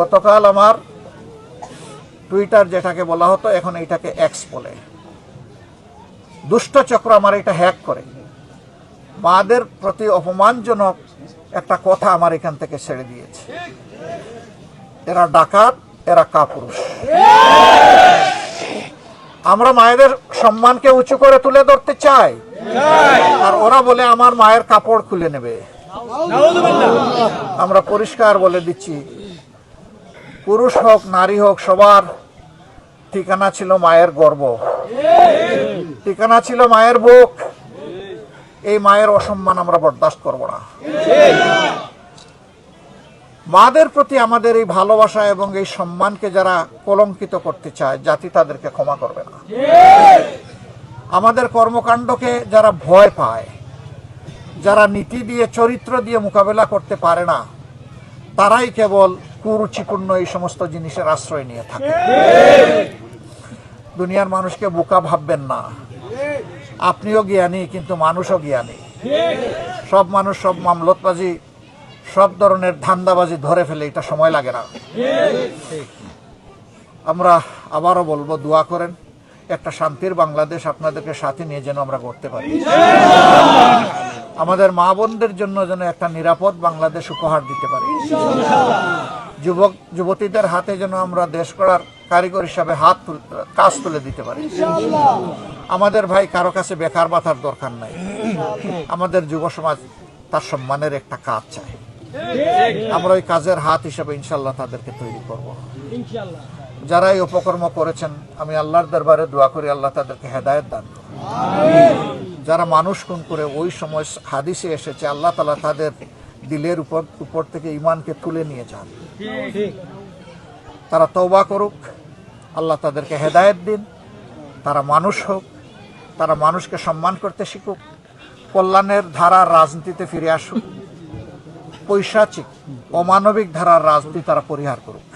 গতকাল আমার টুইটার যেটাকে বলা হতো এখন এটাকে এক্স বলে, দুষ্ট চক্র আমার এটা হ্যাক করে মাদের প্রতি অপমানজনক একটা কথা আমার এখান থেকে ছেড়ে দিয়েছে। এরা ডাকাত, এরা কাপুরুষ। আমরা মায়েদের সম্মানকে উঁচু করে তুলে ধরতে চাই, আর ওরা বলে আমার মায়ের কাপড় খুলে নেবে। আমরা পরিষ্কার বলে দিচ্ছি, পুরুষ হোক নারী হোক সবার ঠিকানা ছিল মায়ের গর্ভ, ঠিকানা ছিল মায়ের বুক। এই মায়ের অসম্মান আমরা বরদাস্ত করব না। মাদের প্রতি আমাদের এই ভালোবাসা এবং এই সম্মানকে যারা কলঙ্কিত করতে চায়, জাতি তাদেরকে ক্ষমা করবে না। আমাদের কর্মকাণ্ডকে যারা ভয় পায়, যারা নীতি দিয়ে চরিত্র দিয়ে মোকাবেলা করতে পারে না, তারাই কেবল কুরুচিপূর্ণ এই সমস্ত জিনিসের আশ্রয় নিয়ে থাকে। দুনিয়ার মানুষকে বোকা ভাববেন না। আপনিও জ্ঞানী, কিন্তু মানুষও জ্ঞানী। সব মানুষ সব মামলতবাজি, সব ধরনের ধান্দাবাজি ধরে ফেলে, এটা সময় লাগে না। আমরা আবারও বলবো, দোয়া করেন একটা শান্তির বাংলাদেশ আপনাদেরকে সাথে নিয়ে যেন আমরা করতে পারি। আমাদের মা বোনদের জন্য যেন একটা নিরাপদ বাংলাদেশ উপহার দিতে পারি। যুবক যুবতীদের হাতে যেন আমরা দেশ গড়ার কারিগর হিসাবে কাজ তুলে দিতে পারি। আমাদের ভাই কারো কাছে বেকার বাঁধার দরকার নাই। আমাদের যুব সমাজ তার সম্মানের একটা কাজ চায়। আমরা ওই কাজের হাত হিসাবে ইনশাল্লাহ তাদেরকে তৈরি করব। যারা এই উপকর্ম করেছেন, আমি আল্লাহর দরবারে দোয়া করি আল্লাহ তাদেরকে হেদায়েত দান করুন। যারা মানুষ খুন করে, ওই সময় হাদিসে এসেছে আল্লাহ তাআলা তাদের দিলের উপর থেকে ঈমানকে তুলে নিয়ে যান। তারা তওবা করুক, আল্লাহ তাদেরকে হেদায়েত দিন। তারা মানুষ হোক, তারা মানুষকে সম্মান করতে শিখুক, কল্যাণের ধারার রাজনীতিতে ফিরে আসুক, পৈশাচিক অমানবিক ধারার রাজনীতি তারা পরিহার করুক।